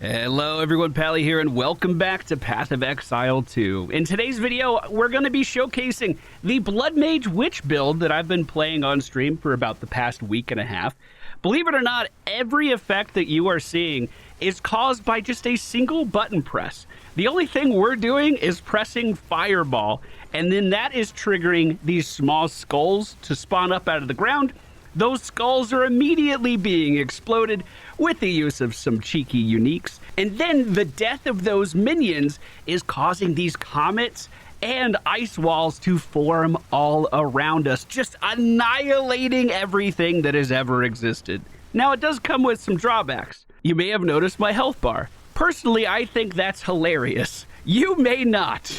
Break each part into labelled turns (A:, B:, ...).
A: Hello everyone, Pally here, and welcome back to Path of Exile 2. In today's video, we're going to be showcasing the Blood Mage Witch build that I've been playing on stream for about the past week and a half. Believe it or not, every effect that you are seeing is caused by just a single button press. The only thing we're doing is pressing Fireball, and then that is triggering these small skulls to spawn up out of the ground. Those skulls are immediately being exploded with the use of some cheeky uniques. And then the death of those minions is causing these comets and ice walls to form all around us, just annihilating everything that has ever existed. Now, it does come with some drawbacks. You may have noticed my health bar. Personally, I think that's hilarious. You may not.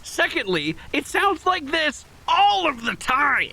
A: Secondly, it sounds like this all of the time.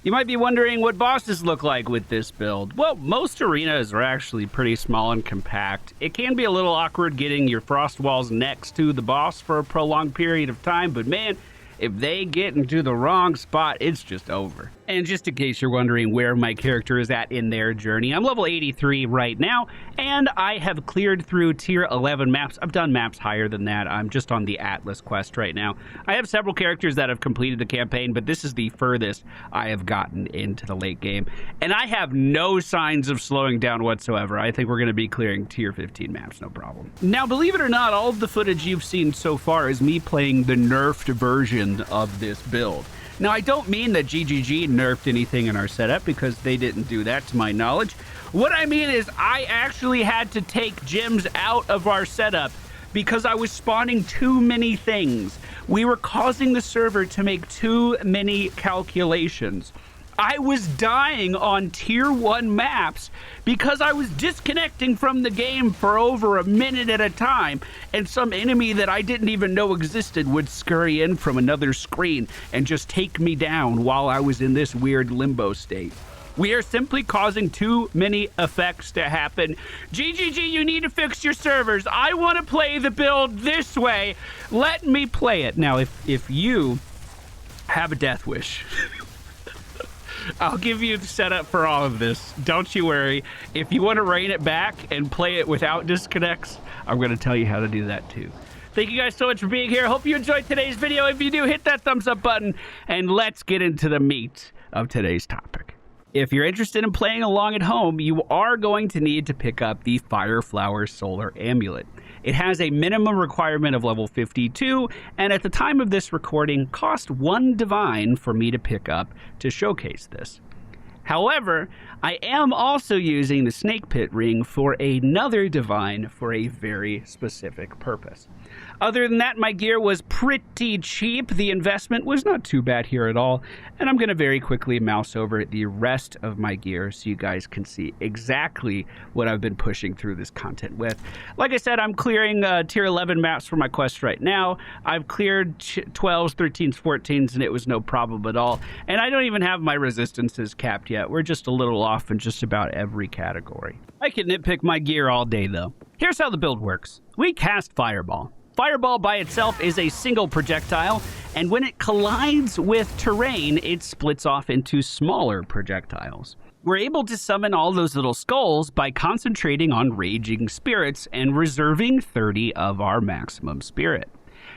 A: You might be wondering what bosses look like with this build. Well, most arenas are actually pretty small and compact. It can be a little awkward getting your frost walls next to the boss for a prolonged period of time, but man, if they get into the wrong spot, it's just over. And just in case you're wondering where my character is at in their journey, I'm level 83 right now, and I have cleared through tier 11 maps. I've done maps higher than that. I'm just on the Atlas quest right now. I have several characters that have completed the campaign, but this is the furthest I have gotten into the late game. And I have no signs of slowing down whatsoever. I think we're going to be clearing tier 15 maps, no problem. Now, believe it or not, all of the footage you've seen so far is me playing the nerfed version of this build. Now, I don't mean that GGG nerfed anything in our setup, because they didn't do that to my knowledge. What I mean is I actually had to take gems out of our setup because I was spawning too many things. We were causing the server to make too many calculations. I was dying on tier 1 maps because I was disconnecting from the game for over a minute at a time, and some enemy that I didn't even know existed would scurry in from another screen and just take me down while I was in this weird limbo state. We are simply causing too many effects to happen. GGG, you need to fix your servers. I want to play the build this way. Let me play it. Now, if you have a death wish... I'll give you the setup for all of this. Don't you worry. If you want to rein it back and play it without disconnects, I'm going to tell you how to do that too. Thank you guys so much for being here. Hope you enjoyed today's video. If you do, hit that thumbs up button, and let's get into the meat of today's topic. If you're interested in playing along at home, you are going to need to pick up the Fireflower Solar Amulet. It has a minimum requirement of level 52, and at the time of this recording, cost 1 divine for me to pick up to showcase this. However, I am also using the Snake Pit Ring for another divine for a very specific purpose. Other than that, my gear was pretty cheap. The investment was not too bad here at all. And I'm going to very quickly mouse over the rest of my gear so you guys can see exactly what I've been pushing through this content with. Like I said, I'm clearing tier 11 maps for my quest right now. I've cleared 12s, 13s, 14s, and it was no problem at all. And I don't even have my resistances capped yet. We're just a little off in just about every category. I can nitpick my gear all day, though. Here's how the build works. We cast Fireball. Fireball by itself is a single projectile, and when it collides with terrain, it splits off into smaller projectiles. We're able to summon all those little skulls by concentrating on raging spirits and reserving 30 of our maximum spirit.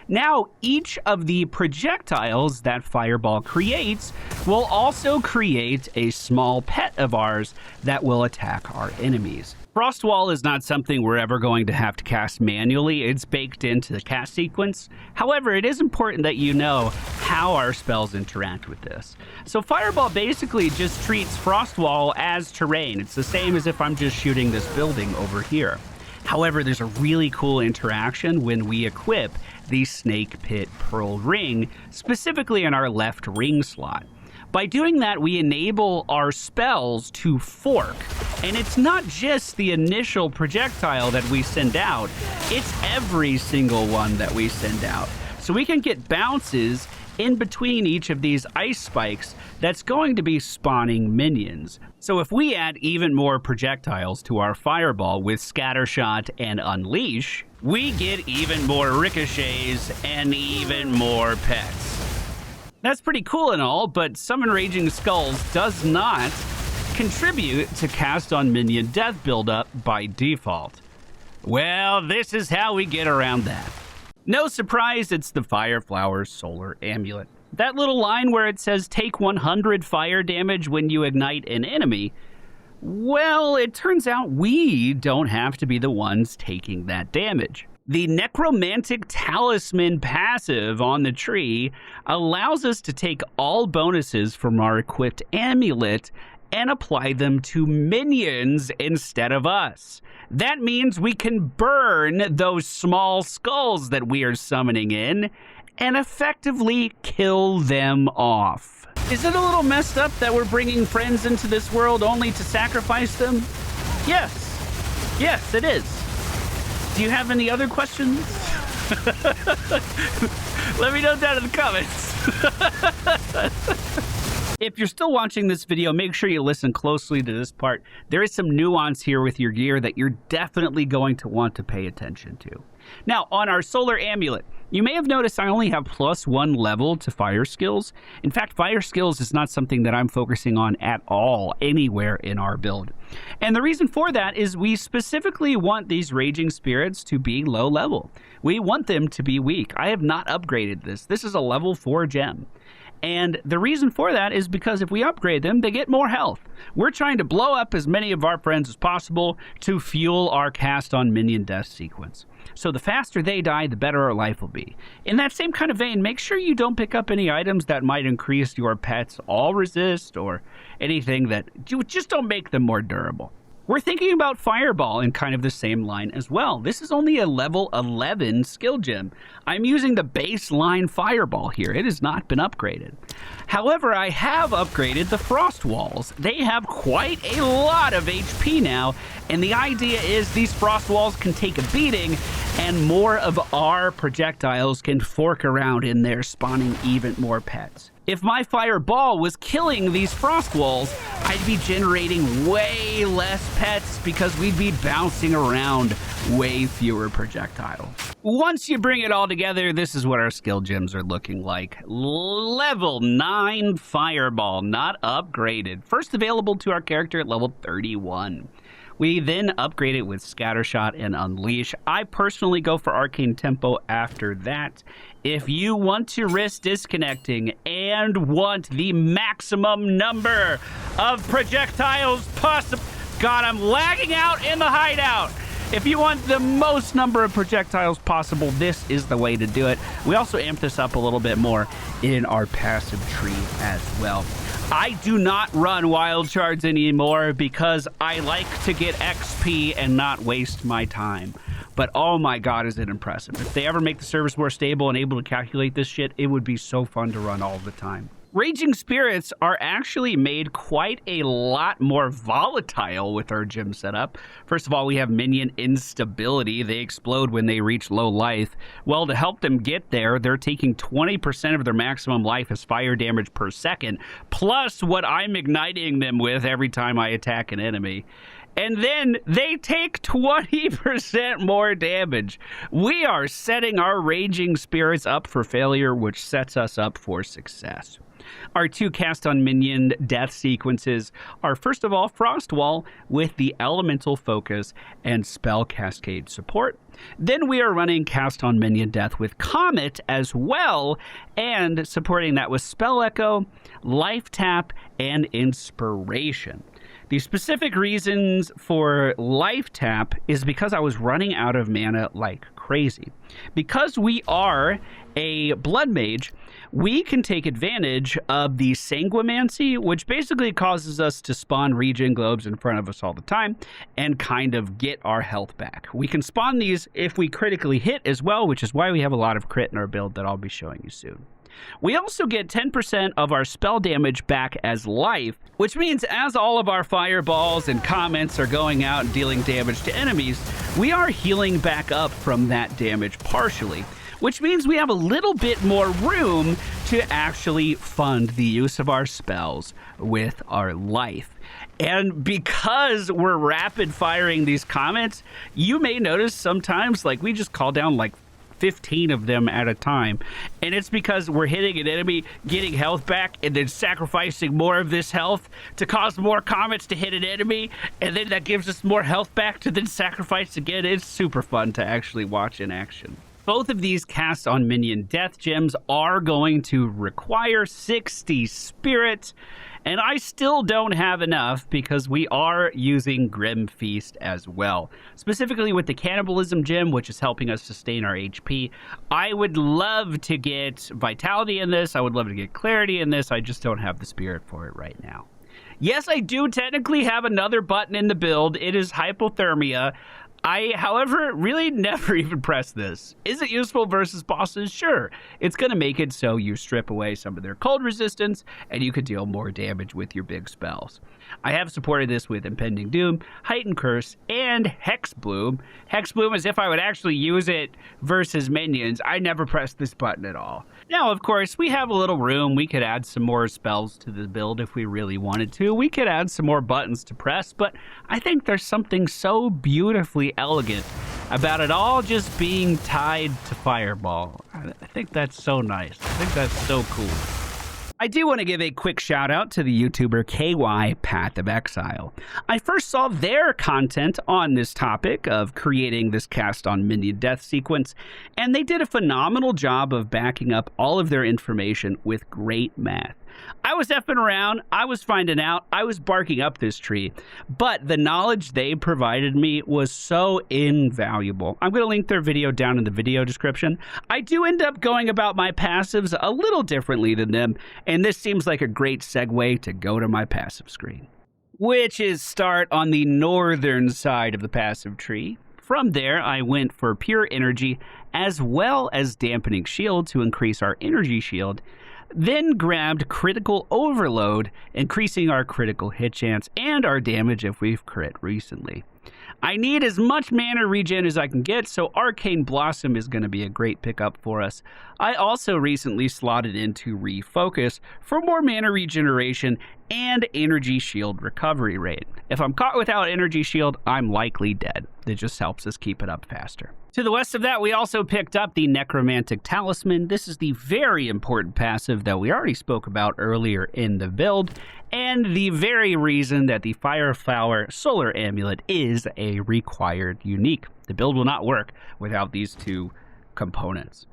A: Now, each of the projectiles that Fireball creates will also create a small pet of ours that will attack our enemies. Frostwall is not something we're ever going to have to cast manually. It's baked into the cast sequence. However, it is important that you know how our spells interact with this. So Fireball basically just treats Frostwall as terrain. It's the same as if I'm just shooting this building over here. However, there's a really cool interaction when we equip the Snake Pit Pearl Ring, specifically in our left ring slot. By doing that, we enable our spells to fork. And it's not just the initial projectile that we send out, it's every single one that we send out. So we can get bounces in between each of these ice spikes that's going to be spawning minions. So if we add even more projectiles to our Fireball with Scattershot and Unleash, we get even more ricochets and even more pets. That's pretty cool and all, but Summon Raging Skulls does not contribute to cast on minion death buildup by default. Well, this is how we get around that. No surprise, it's the Fireflower's Solar Amulet. That little line where it says take 100 fire damage when you ignite an enemy, well, it turns out we don't have to be the ones taking that damage. The Necromantic Talisman passive on the tree allows us to take all bonuses from our equipped amulet and apply them to minions instead of us. That means we can burn those small skulls that we are summoning in and effectively kill them off. Is it a little messed up that we're bringing friends into this world only to sacrifice them? Yes. Yes, it is. Do you have any other questions? Let me know down in the comments. If you're still watching this video, make sure you listen closely to this part. There is some nuance here with your gear that you're definitely going to want to pay attention to. Now, on our Solar Amulet, you may have noticed I only have +1 level to fire skills. In fact, fire skills is not something that I'm focusing on at all anywhere in our build. And the reason for that is we specifically want these Raging Spirits to be low level. We want them to be weak. I have not upgraded this. This is a level 4 gem. And the reason for that is because if we upgrade them, they get more health. We're trying to blow up as many of our friends as possible to fuel our cast on minion death sequence. So the faster they die, the better our life will be. In that same kind of vein, make sure you don't pick up any items that might increase your pet's all resist or anything that just don't make them more durable. We're thinking about Fireball in kind of the same line as well. This is only a level 11 skill gem. I'm using the baseline Fireball here. It has not been upgraded. However, I have upgraded the Frost Walls. They have quite a lot of HP now, and the idea is these Frost Walls can take a beating, and more of our projectiles can fork around in there, spawning even more pets. If my Fireball was killing these Frost Walls, I'd be generating way less pets because we'd be bouncing around way fewer projectiles. Once you bring it all together, this is what our skill gems are looking like. Level 9 Fireball, not upgraded. First available to our character at level 31. We then upgrade it with Scattershot and Unleash. I personally go for Arcane Tempo after that. If you want to risk disconnecting and want the maximum number of projectiles possible... God, I'm lagging out in the hideout. If you want the most number of projectiles possible, this is the way to do it. We also amp this up a little bit more in our passive tree as well. I do not run wild shards anymore because I like to get XP and not waste my time. But oh my god, is it impressive. If they ever make the service more stable and able to calculate this shit, it would be so fun to run all the time. Raging Spirits are actually made quite a lot more volatile with our gym setup. First of all, we have minion instability. They explode when they reach low life. Well, to help them get there, they're taking 20% of their maximum life as fire damage per second, plus what I'm igniting them with every time I attack an enemy. And then they take 20% more damage. We are setting our Raging Spirits up for failure, which sets us up for success. Our two cast on minion death sequences are, first of all, Frost Wall with the Elemental Focus and Spell Cascade support. Then we are running cast on minion death with Comet as well, and supporting that with Spell Echo, Life Tap, and Inspiration. The specific reasons for Life Tap is because I was running out of mana like crazy. Because we are a Blood Mage, we can take advantage of the Sanguimancy, which basically causes us to spawn regen globes in front of us all the time and kind of get our health back. We can spawn these if we critically hit as well, which is why we have a lot of crit in our build that I'll be showing you soon. We also get 10% of our spell damage back as life, which means as all of our fireballs and comments are going out and dealing damage to enemies, we are healing back up from that damage partially, which means we have a little bit more room to actually fund the use of our spells with our life. And because we're rapid firing these comments, you may notice sometimes like we just call down like 15 of them at a time. And it's because we're hitting an enemy, getting health back, and then sacrificing more of this health to cause more comets to hit an enemy, and then that gives us more health back to then sacrifice again. It's super fun to actually watch in action. Both of these casts on Minion Death Gems are going to require 60 spirit, and I still don't have enough because we are using Grim Feast as well. Specifically with the Cannibalism Gem, which is helping us sustain our HP. I would love to get Vitality in this. I would love to get Clarity in this. I just don't have the spirit for it right now. Yes, I do technically have another button in the build. It is Hypothermia. I, however, really never even press this. Is it useful versus bosses? Sure. It's going to make it so you strip away some of their cold resistance, and you can deal more damage with your big spells. I have supported this with Impending Doom, Heightened Curse, and Hex Bloom. Hex Bloom is if I would actually use it versus minions. I never press this button at all. Now, of course, we have a little room. We could add some more spells to the build if we really wanted to. We could add some more buttons to press, but I think there's something so beautifully elegant about it all just being tied to Fireball. I think that's so nice. I think that's so cool. I do want to give a quick shout out to the YouTuber KY Path of Exile. I first saw their content on this topic of creating this cast on Minion Death sequence, and they did a phenomenal job of backing up all of their information with great math. I was effing around, I was finding out, I was barking up this tree, but the knowledge they provided me was so invaluable. I'm going to link their video down in the video description. I do end up going about my passives a little differently than them, and this seems like a great segue to go to my passive screen, which is start on the northern side of the passive tree. From there, I went for Pure Energy as well as Dampening Shield to increase our energy shield. Then grabbed Critical Overload, increasing our critical hit chance and our damage if we've crit recently. I need as much mana regen as I can get, so Arcane Blossom is going to be a great pickup for us. I also recently slotted into Refocus for more mana regeneration and energy shield recovery rate. If I'm caught without energy shield, I'm likely dead. It just helps us keep it up faster. To the west of that, we also picked up the Necromantic Talisman. This is the very important passive that we already spoke about earlier in the build, and the very reason that the Fireflower Solar Amulet is a required unique. The build will not work without these two components.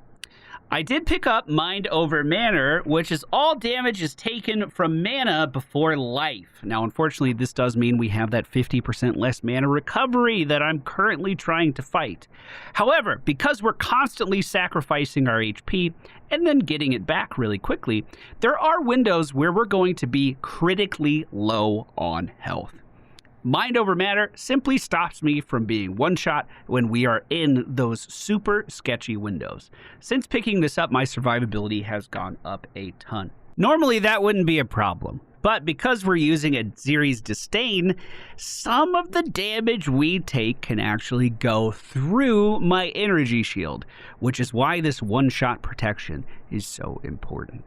A: I did pick up Mind Over Matter, which is all damage is taken from mana before life. Now, unfortunately, this does mean we have that 50% less mana recovery that I'm currently trying to fight. However, because we're constantly sacrificing our HP and then getting it back really quickly, there are windows where we're going to be critically low on health. Mind Over Matter simply stops me from being one-shot when we are in those super sketchy windows. Since picking this up, my survivability has gone up a ton. Normally, that wouldn't be a problem, but because we're using a Xeri's Disdain, some of the damage we take can actually go through my energy shield, which is why this one-shot protection is so important.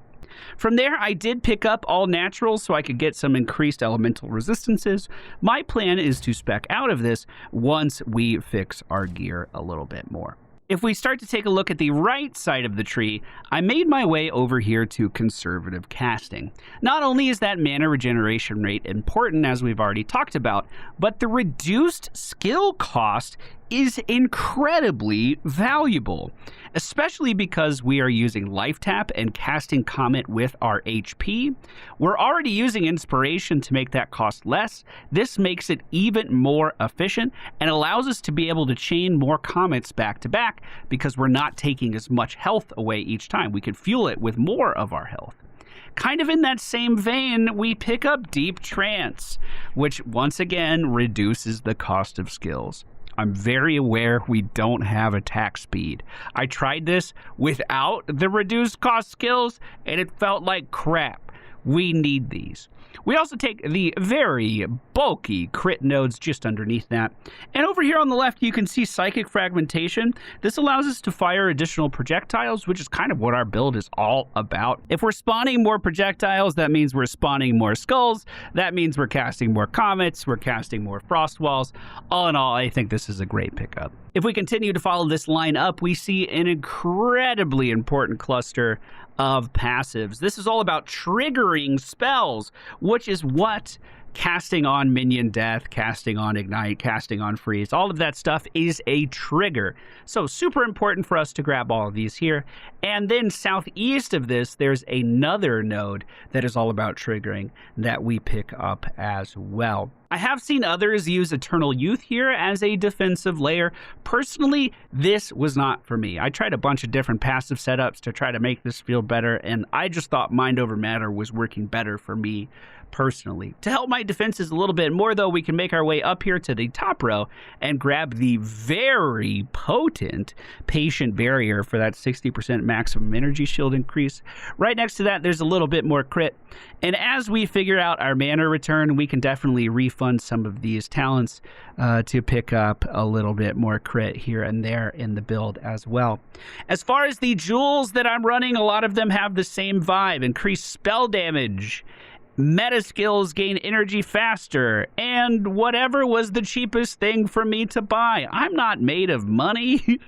A: From there, I did pick up all naturals so I could get some increased elemental resistances. My plan is to spec out of this once we fix our gear a little bit more. If we start to take a look at the right side of the tree, I made my way over here to conservative casting. Not only is that mana regeneration rate important, as we've already talked about, but the reduced skill cost is incredibly valuable, especially because we are using Life Tap and casting Comet with our HP. We're already using Inspiration to make that cost less. This makes it even more efficient and allows us to be able to chain more Comets back to back because we're not taking as much health away each time. We can fuel it with more of our health. Kind of in that same vein, we pick up Deep Trance, which once again reduces the cost of skills. I'm very aware we don't have attack speed. I tried this without the reduced cost skills, and it felt like crap. We need these. We also take the very bulky crit nodes just underneath that. And over here on the left, you can see Psychic Fragmentation. This allows us to fire additional projectiles, which is kind of what our build is all about. If we're spawning more projectiles, that means we're spawning more skulls. That means we're casting more comets. We're casting more frost walls. All in all, I think this is a great pickup. If we continue to follow this line up, we see an incredibly important cluster of passives. This is all about triggering spells, which is what casting on Minion Death, casting on Ignite, casting on Freeze, all of that stuff is a trigger. So super important for us to grab all of these here. And then southeast of this, there's another node that is all about triggering that we pick up as well. I have seen others use Eternal Youth here as a defensive layer. Personally, this was not for me. I tried a bunch of different passive setups to try to make this feel better, and I just thought Mind Over Matter was working better for me personally. To help my defenses a little bit more, though, we can make our way up here to the top row and grab the very potent Patient Barrier for that 60% maximum energy shield increase. Right next to that, there's a little bit more crit. And as we figure out our mana return, we can definitely refund some of these talents to pick up a little bit more crit here and there in the build as well. As far as the jewels that I'm running, a lot of them have the same vibe. Increased spell damage, meta skills gain energy faster, and whatever was the cheapest thing for me to buy. I'm not made of money.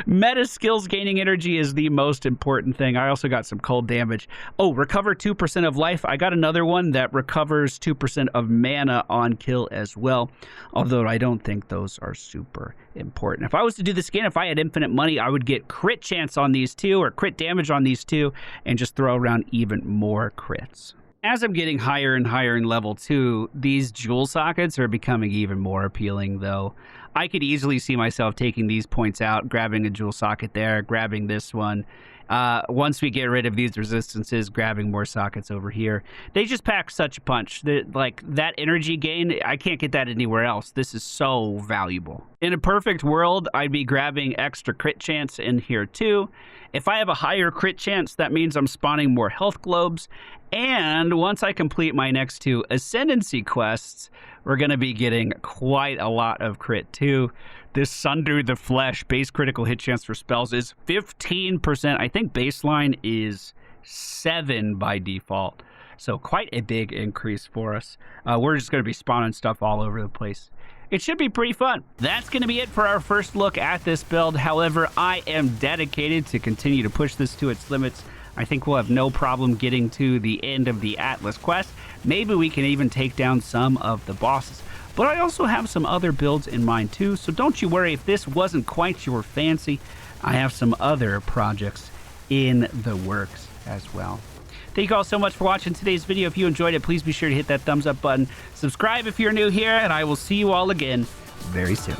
A: Meta skills gaining energy is the most important thing. I also got some cold damage. Oh, recover 2% of life. I got another one that recovers 2% of mana on kill as well, although I don't think those are super important. If I was to do this again, if I had infinite money, I would get crit chance on these two or crit damage on these two and just throw around even more crits. As I'm getting higher and higher in level 2, these jewel sockets are becoming even more appealing, though. I could easily see myself taking these points out, grabbing a jewel socket there, grabbing this one. Once we get rid of these resistances, grabbing more sockets over here. They just pack such a punch. Like, that energy gain, I can't get that anywhere else. This is so valuable. In a perfect world, I'd be grabbing extra crit chance in here too. If I have a higher crit chance, that means I'm spawning more health globes. And once I complete my next 2 ascendancy quests, we're going to be getting quite a lot of crit too. This Sunder the Flesh base critical hit chance for spells is 15%. I think baseline is 7 by default. So quite a big increase for us. We're just going to be spawning stuff all over the place. It should be pretty fun. That's going to be it for our first look at this build. However, I am dedicated to continue to push this to its limits. I think we'll have no problem getting to the end of the Atlas quest. Maybe we can even take down some of the bosses. But I also have some other builds in mind too, so don't you worry if this wasn't quite your fancy. I have some other projects in the works as well. Thank you all so much for watching today's video. If you enjoyed it, please be sure to hit that thumbs up button. Subscribe if you're new here, and I will see you all again very soon.